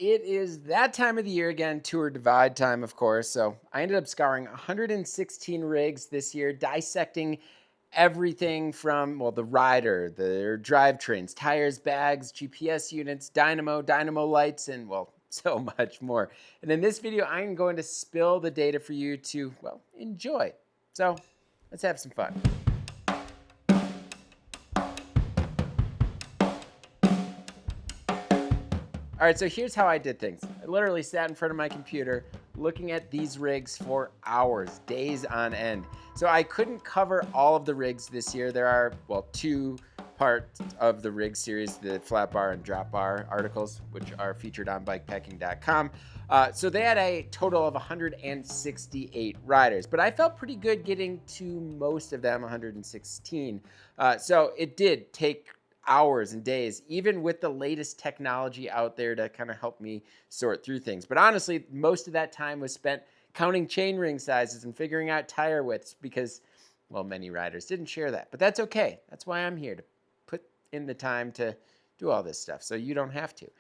it is that time of the year again, tour divide time, of course. So I ended up scouring 116 rigs this year, dissecting everything from, well, the rider, their drivetrains, tires, bags, GPS units, dynamo lights, and, well, so much more. And in this video, I'm going to spill the data for you to, well, enjoy. So let's have some fun. All right, so here's how I did things. I literally sat in front of my computer looking at these rigs for hours, days on end. So I couldn't cover all of the rigs this year. There are, well, two parts of the rig series, the flat bar and drop bar articles, which are featured on BIKEPACKING.com. So they had a total of 168 riders, but I felt pretty good getting to most of them, 116. So it did take hours and days, even with the latest technology out there to kind of help me sort through things. But honestly, most of that time was spent counting chain ring sizes and figuring out tire widths because, well, many riders didn't share that. But that's okay. That's why I'm here, to put in the time to do all this stuff so you don't have to.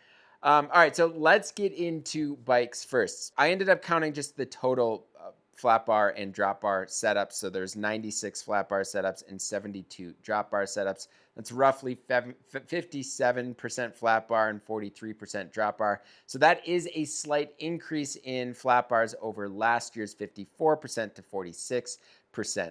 All right, so let's get into bikes first. I ended up counting just the total flat bar and drop bar setups. So there's 96 flat bar setups and 72 drop bar setups. That's roughly 57% flat bar and 43% drop bar. So that is a slight increase in flat bars over last year's 54% to 46%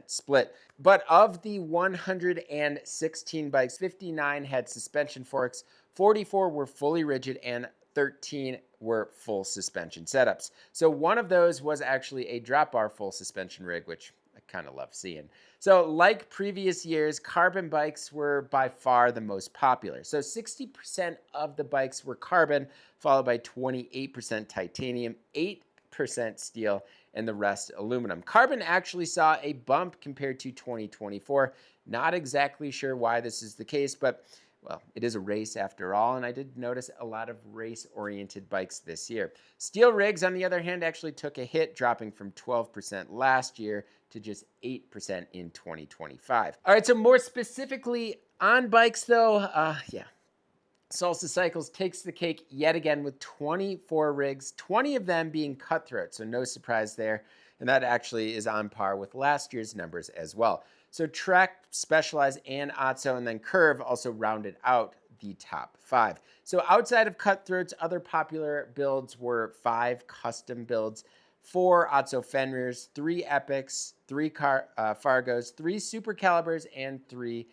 split. But of the 116 bikes, 59 had suspension forks, 44 were fully rigid, and 13 were full suspension setups. So one of those was actually a drop bar full suspension rig, which I kind of love seeing. So like previous years, carbon bikes were by far the most popular. So 60% of the bikes were carbon, followed by 28% titanium, 8% steel, and the rest aluminum. Carbon actually saw a bump compared to 2024. Not exactly sure why this is the case, but well, it is a race after all, and I did notice a lot of race-oriented bikes this year. Steel rigs, on the other hand, actually took a hit, dropping from 12% last year to just 8% in 2025. All right, so more specifically on bikes, though, Salsa Cycles takes the cake yet again with 24 rigs, 20 of them being cutthroat, so no surprise there. And that actually is on par with last year's numbers as well. So Trek, Specialized, and Otso, and then Curve also rounded out the top 5. So outside of cutthroats, other popular builds were 5 custom builds, 4 Otso Fenrirs, 3 Epics, 3 Fargos, 3 Super Calibers, and 3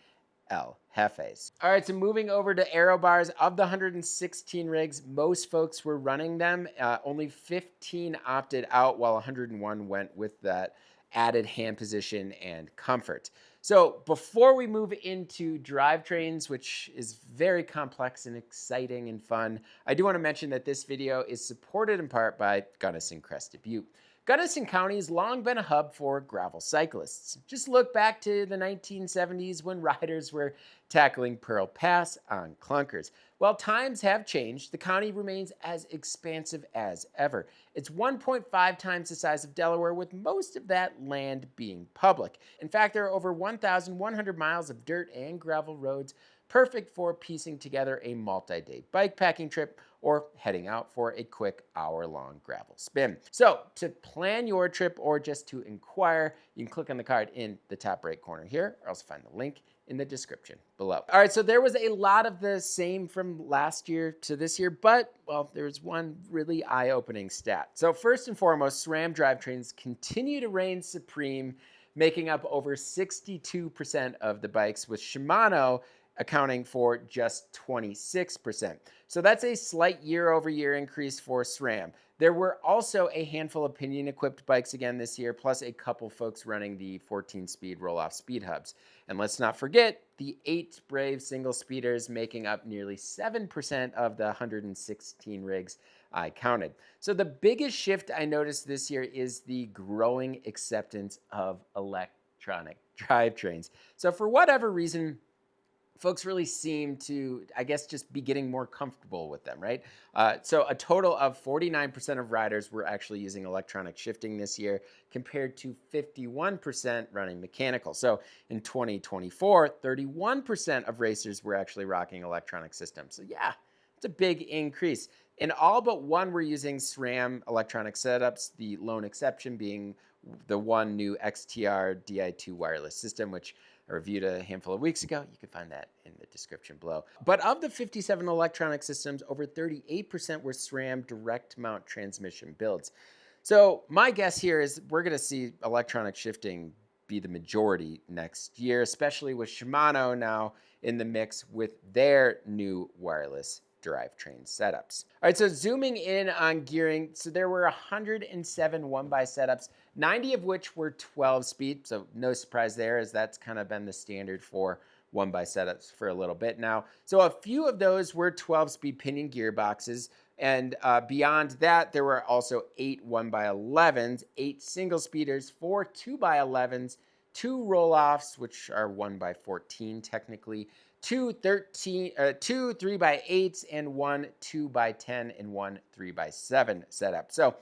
El Jefes. All right, so moving over to aero bars, of the 116 rigs, most folks were running them. Only 15 opted out, while 101 went with that added hand position and comfort. So before we move into drivetrains, which is very complex and exciting and fun, I do want to mention that this video is supported in part by Gunnison Crested Butte. Gunnison County has long been a hub for gravel cyclists. Just look back to the 1970s when riders were tackling Pearl Pass on clunkers. Well, times have changed. The county remains as expansive as ever. It's 1.5 times the size of Delaware, with most of that land being public. In fact, there are over 1,100 miles of dirt and gravel roads, perfect for piecing together a multi-day bike packing trip or heading out for a quick hour-long gravel spin. So to plan your trip or just to inquire, you can click on the card in the top right corner here, or else find the link in the description below. All right, so there was a lot of the same from last year to this year, but, well, there's one really eye-opening stat. So first and foremost, SRAM drivetrains continue to reign supreme, making up over 62% of the bikes, with Shimano accounting for just 26%. So that's a slight year-over-year increase for SRAM. There were also a handful of pinion-equipped bikes again this year, plus a couple folks running the 14-speed roll-off speed hubs. And let's not forget the 8 Brave single speeders, making up nearly 7% of the 116 rigs I counted. So the biggest shift I noticed this year is the growing acceptance of electronic drivetrains. So for whatever reason, folks really seem to, I guess, just be getting more comfortable with them, right? So a total of 49% of riders were actually using electronic shifting this year, compared to 51% running mechanical. So in 2024, 31% of racers were actually rocking electronic systems. So yeah, it's a big increase. In all but one, we're using SRAM electronic setups, the lone exception being the one new XTR Di2 wireless system, which I reviewed a handful of weeks ago. You can find that in the description below. But of the 57 electronic systems, over 38% were SRAM direct mount transmission builds. So my guess here is we're going to see electronic shifting be the majority next year, especially with Shimano now in the mix with their new wireless drivetrain setups. All right, so zooming in on gearing, so there were 107 1x setups, 90 of which were 12 speed, so no surprise there, as that's kind of been the standard for 1x setups for a little bit now. So a few of those were 12 speed pinion gearboxes, and beyond that, there were also 8 1x11s, 8 single speeders, 4 2x11s, 2 roll-offs, which are 1x14 technically, 2 3x8s, and 1 2x10, and 1 3x7 setup. So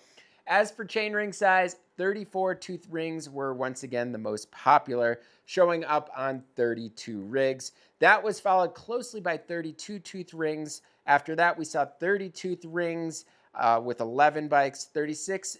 as for chainring size, 34 tooth rings were once again the most popular, showing up on 32 rigs. That was followed closely by 32 tooth rings. After that, we saw 30 tooth rings with 11 bikes, 36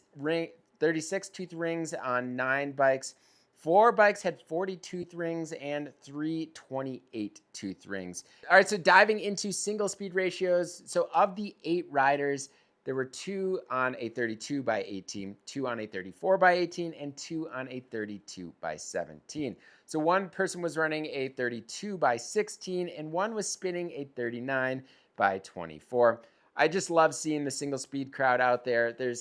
tooth rings on 9 bikes. 4 bikes had 40 tooth rings and 3 28 tooth rings. All right, so diving into single speed ratios. So of the 8 riders, there were 2 on a 32x18, 2 on a 34x18, and 2 on a 32x17. So one person was running a 32x16 and one was spinning a 39x24. I just love seeing the single speed crowd out there. They're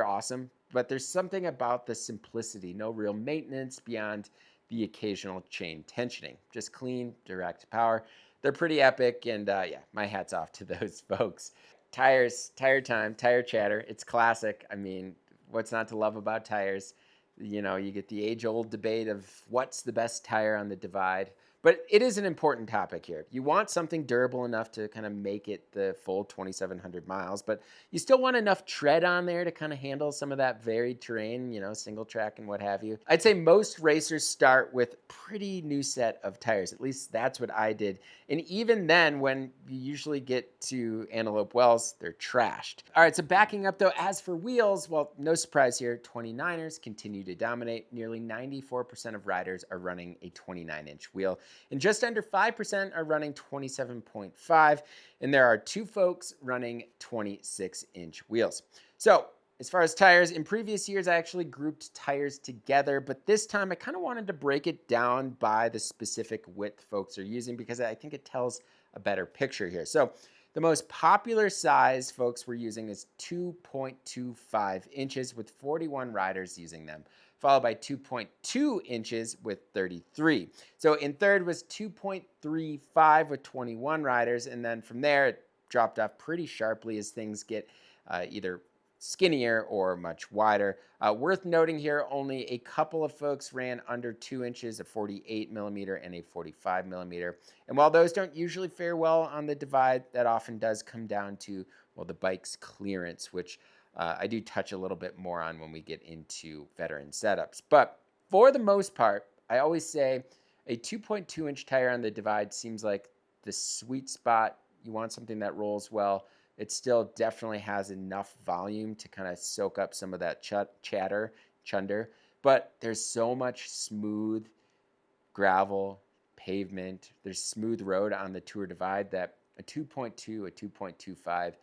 awesome, but there's something about the simplicity, no real maintenance beyond the occasional chain tensioning. Just clean, direct power. They're pretty epic, and yeah, my hat's off to those folks. Tires, tire time, tire chatter. It's classic. I mean, what's not to love about tires? You know, you get the age-old debate of what's the best tire on the divide. But it is an important topic here. You want something durable enough to kind of make it the full 2,700 miles, but you still want enough tread on there to kind of handle some of that varied terrain, you know, single track and what have you. I'd say most racers start with pretty new set of tires. At least that's what I did. And even then, when you usually get to Antelope Wells, they're trashed. All right, so backing up though, as for wheels, well, no surprise here, 29ers continue to dominate. Nearly 94% of riders are running a 29-inch wheel, and just under 5% are running 27.5, and there are 2 folks running 26-inch wheels. So as far as tires, in previous years, I actually grouped tires together, but this time I kind of wanted to break it down by the specific width folks are using because I think it tells a better picture here. So the most popular size folks were using is 2.25 inches with 41 riders using them, followed by 2.2 inches with 33. So in third was 2.35 with 21 riders, and then from there it dropped off pretty sharply as things get either skinnier or much wider. Worth noting here, only a couple of folks ran under 2 inches, a 48 millimeter and a 45 millimeter. And while those don't usually fare well on the divide, that often does come down to, well, the bike's clearance, which I do touch a little bit more on when we get into veteran setups. But for the most part, I always say a 2.2 inch tire on the divide seems like the sweet spot. You want something that rolls well. It still definitely has enough volume to kind of soak up some of that chunder, but there's so much smooth gravel, pavement, there's smooth road on the Tour Divide that a 2.2, a 2.25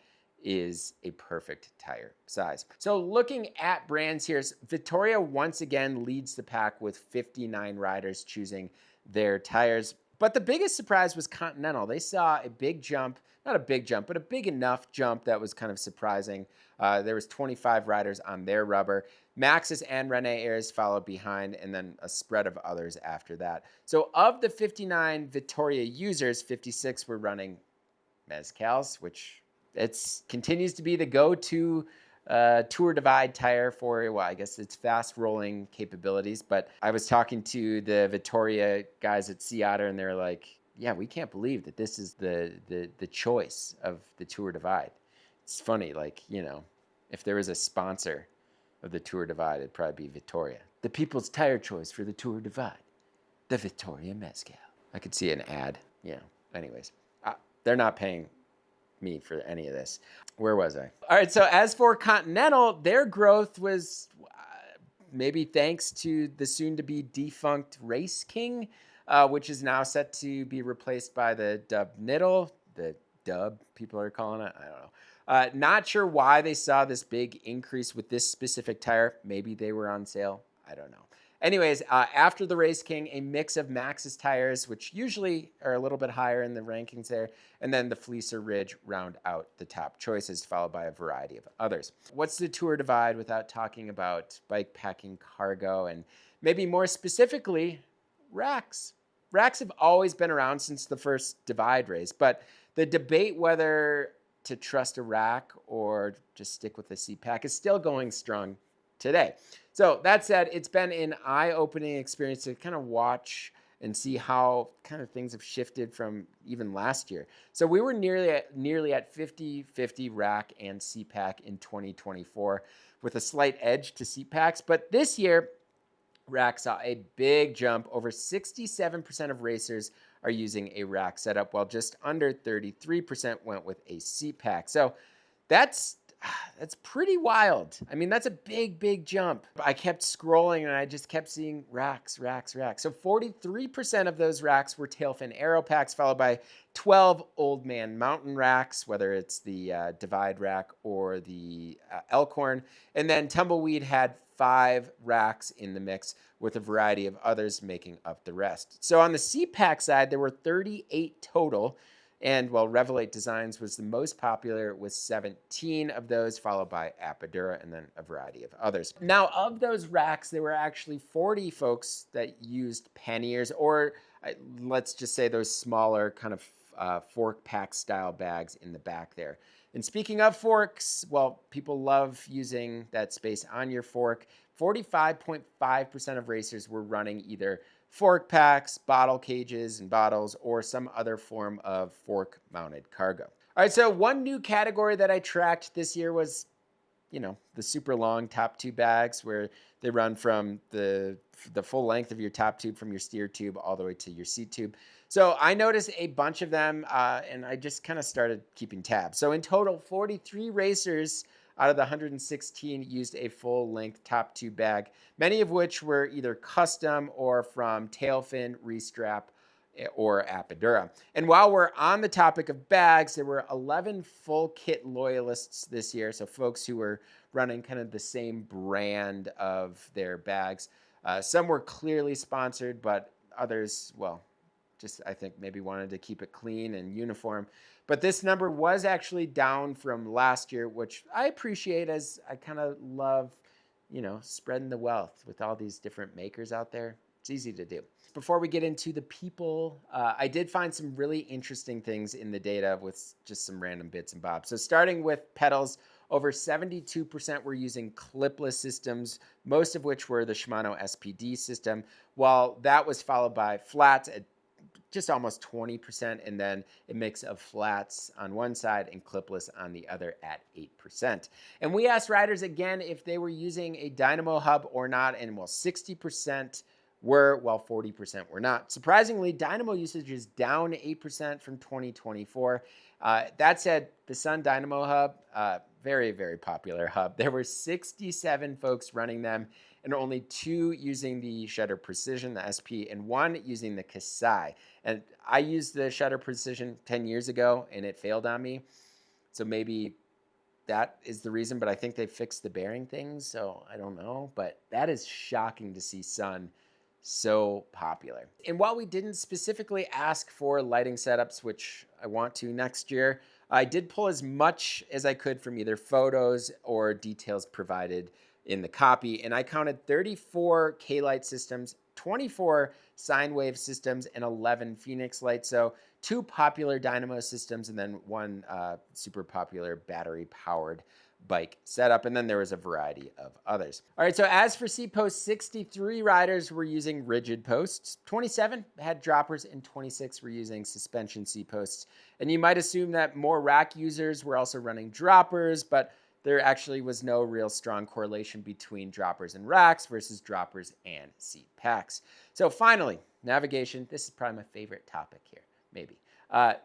is a perfect tire size. So looking at brands here, Vittoria once again leads the pack with 59 riders choosing their tires. But the biggest surprise was Continental. They saw a big jump, not a big jump, but a big enough jump that was kind of surprising. There was 25 riders on their rubber. Maxxis and Rene Ayers followed behind, and then a spread of others after that. So of the 59 Vittoria users, 56 were running Mezcals, which continues to be the go-to Tour Divide tire for, well, I guess it's fast rolling capabilities. But I was talking to the Vittoria guys at Sea Otter, and they're like, yeah, we can't believe that this is the choice of the Tour Divide. It's funny, like, you know, if there was a sponsor of the Tour Divide, it'd probably be Vittoria. The people's tire choice for the Tour Divide, the Vittoria Mezcal. I could see an ad, you know. Anyways, they're not paying me for any of this. Where was I? All right, so as for Continental, their growth was maybe thanks to the soon-to-be defunct Race King, which is now set to be replaced by the Dub Niddle, the Dub people are calling it. I don't know. Not sure why they saw this big increase with this specific tire. Maybe they were on sale. I don't know. Anyways, after the Race King, a mix of Maxxis tires, which usually are a little bit higher in the rankings there, and then the Fleecer Ridge round out the top choices, followed by a variety of others. What's the Tour Divide without talking about bike packing cargo, and maybe more specifically, racks? Racks have always been around since the first Divide race, but the debate whether to trust a rack or just stick with the seat pack is still going strong today. So that said, it's been an eye-opening experience to kind of watch and see how kind of things have shifted from even last year. So we were nearly at 50-50 rack and seat pack in 2024 with a slight edge to seat packs. But this year, rack saw a big jump. Over 67% of racers are using a rack setup, while just under 33% went with a seat pack. So that's pretty wild. I mean, that's a big jump. I kept scrolling and I just kept seeing racks. So 43% of those racks were tail fin aero packs, followed by 12 old man mountain racks, whether it's the Divide rack or the Elkhorn. And then Tumbleweed had 5 racks in the mix, with a variety of others making up the rest. So on the seat pack side, there were 38 total. And while Revelate Designs was the most popular with 17 of those, followed by Apidura and then a variety of others. Now, of those racks, there were actually 40 folks that used panniers, or let's just say those smaller kind of fork pack style bags in the back there. And speaking of forks, well, people love using that space on your fork. 45.5% of racers were running either fork packs, bottle cages and bottles, or some other form of fork mounted cargo. All right, so one new category that I tracked this year was, the super long top tube bags, where they run from the full length of your top tube from your steer tube all the way to your seat tube. So I noticed a bunch of them, and I just kind of started keeping tabs. So in total, 43 racers out of the 116 used a full-length top tube bag, many of which were either custom or from Tailfin, Restrap, or Apidura. And while we're on the topic of bags, there were 11 full kit loyalists this year, so folks who were running kind of the same brand of their bags. Some were clearly sponsored, but others, well, just I think maybe wanted to keep it clean and uniform. But this number was actually down from last year, which I appreciate, as I kind of love, spreading the wealth with all these different makers out there. It's easy to do. Before we get into the people, I did find some really interesting things in the data with just some random bits and bobs. So starting with pedals, over 72% were using clipless systems, most of which were the Shimano SPD system, while that was followed by flats at just almost 20%, and then a mix of flats on one side and clipless on the other at 8%. And we asked riders again if they were using a dynamo hub or not, and 60% were, while 40% were not. Surprisingly, dynamo usage is down 8% from 2024. That said, the Sun Dynamo Hub, very popular hub. There were 67 folks running them, and only 2 using the Shutter Precision, the SP, and 1 using the Kasai. And I used the Shutter Precision 10 years ago, and it failed on me. So maybe that is the reason, but I think they fixed the bearing things, so I don't know. But that is shocking to see Sun so popular. And while we didn't specifically ask for lighting setups, which I want to next year, I did pull as much as I could from either photos or details provided in the copy, and I counted 34 K-light systems, 24 sine wave systems, and 11 Phoenix lights. So 2 popular dynamo systems, and then 1 super popular battery-powered bike setup, and then there was a variety of others. All right, so as for seat posts, 63 riders were using rigid posts, 27 had droppers, and 26 were using suspension seat posts. And you might assume that more rack users were also running droppers, but there actually was no real strong correlation between droppers and racks versus droppers and seat packs. So finally, navigation. This is probably my favorite topic here, maybe.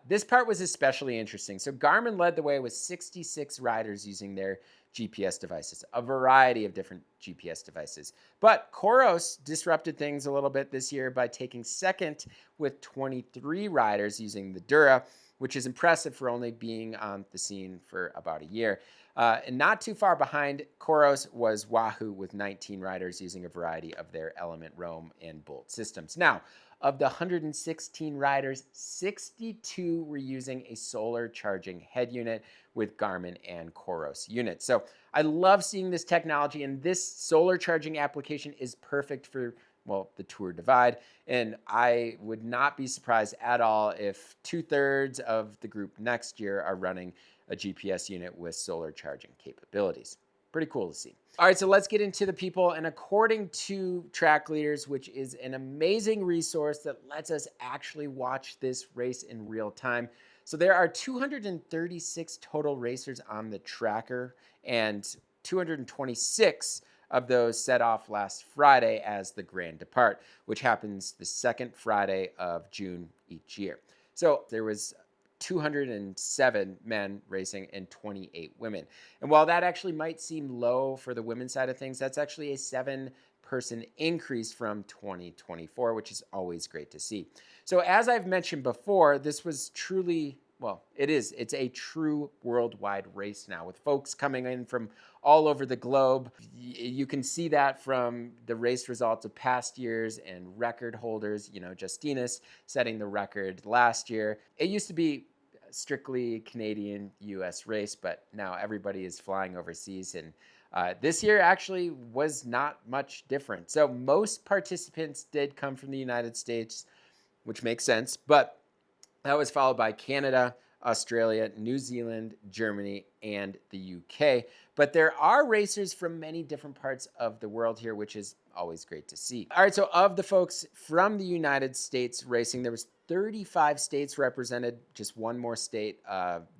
This part was especially interesting. So Garmin led the way with 66 riders using their GPS devices, a variety of different GPS devices. But Koros disrupted things a little bit this year by taking second with 23 riders using the Dura, which is impressive for only being on the scene for about a year. And not too far behind Koros was Wahoo with 19 riders using a variety of their Element, Roam, and Bolt systems. Now, of the 116 riders, 62 were using a solar charging head unit with Garmin and Koros units. So I love seeing this technology, and this solar charging application is perfect for, well, the Tour Divide. And I would not be surprised at all if 2/3 of the group next year are running a GPS unit with solar charging capabilities. Pretty cool to see. All right, so let's get into the people. And according to Track Leaders, which is an amazing resource that lets us actually watch this race in real time. So there are 236 total racers on the tracker, and 226 of those set off last Friday as the Grand Depart, which happens the second Friday of June each year. So there was 207 men racing and 28 women. And while that actually might seem low for the women's side of things, that's actually a 7-person increase from 2024, which is always great to see. So as I've mentioned before, this was truly, well, it's a true worldwide race now with folks coming in from all over the globe. You can see that from the race results of past years and record holders, Justinas setting the record last year. It used to be strictly Canadian US race, but now everybody is flying overseas, and this year actually was not much different. So most participants did come from the United States, which makes sense, but that was followed by Canada, Australia, New Zealand, Germany, and the UK. But there are racers from many different parts of the world here, which is always great to see. All right, so of the folks from the United States racing, there was 35 states represented, just one more state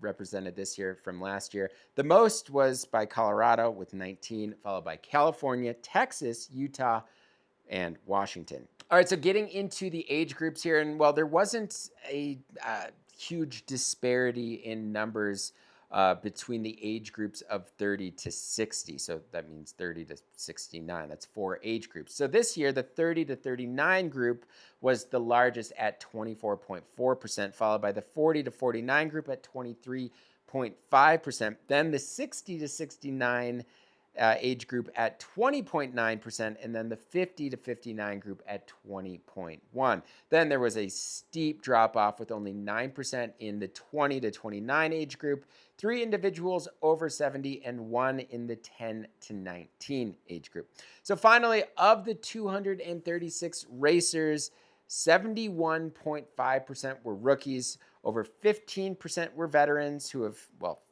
represented this year from last year. The most was by Colorado with 19, followed by California, Texas, Utah, and Washington. All right, so getting into the age groups here, and while there wasn't a huge disparity in numbers between the age groups of 30 to 60. So that means 30 to 69. That's 4 age groups. So this year, the 30 to 39 group was the largest at 24.4%, followed by the 40 to 49 group at 23.5%. Then the 60 to 69 age group at 20.9%, and then the 50 to 59 group at 20.1%. Then there was a steep drop off with only 9% in the 20 to 29 age group, 3 individuals over 70, and 1 in the 10 to 19 age group. So finally, of the 236 racers, 71.5% were rookies, over 15% were veterans who have,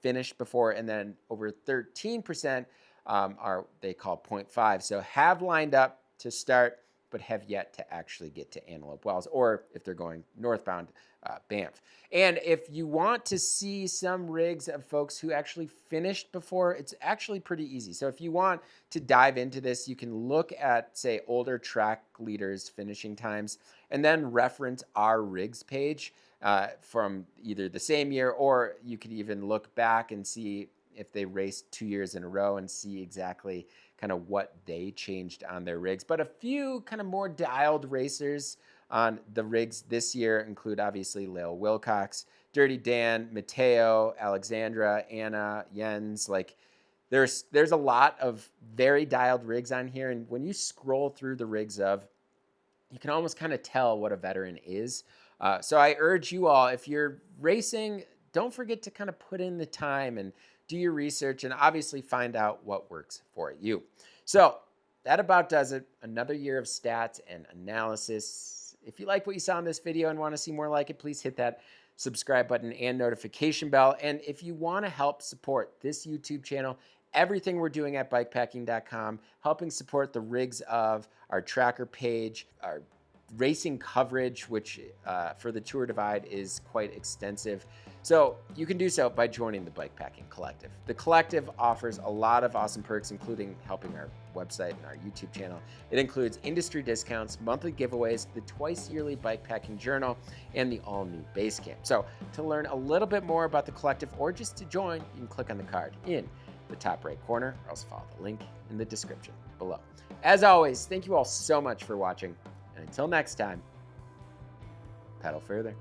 finished before, and then over 13% are they call 0.5. So have lined up to start, but have yet to actually get to Antelope Wells, or if they're going northbound, Banff. And if you want to see some rigs of folks who actually finished before, it's actually pretty easy. So if you want to dive into this, you can look at, say, older Track Leaders finishing times, and then reference our rigs page from either the same year, or you could even look back and see if they raced 2 years in a row and see exactly kind of what they changed on their rigs. But a few kind of more dialed racers on the rigs this year include obviously Lael Wilcox, Dirty Dan, Mateo, Alexandra, Anna, Jens. Like there's a lot of very dialed rigs on here. And when you scroll through the rigs you can almost kind of tell what a veteran is. So I urge you all, if you're racing, don't forget to kind of put in the time and do your research and obviously find out what works for you. So that about does it. Another year of stats and analysis. If you like what you saw in this video and want to see more like it, please hit that subscribe button and notification bell. And if you want to help support this YouTube channel, everything we're doing at BIKEPACKING.com, helping support the rigs of our tracker page, our racing coverage, which for the Tour Divide is quite extensive. So you can do so by joining the Bikepacking Collective. The Collective offers a lot of awesome perks, including helping our website and our YouTube channel. It includes industry discounts, monthly giveaways, the twice yearly Bikepacking Journal, and the all-new Basecamp. So to learn a little bit more about the Collective or just to join, you can click on the card in the top right corner, or else follow the link in the description below. As always, thank you all so much for watching, and until next time, pedal further.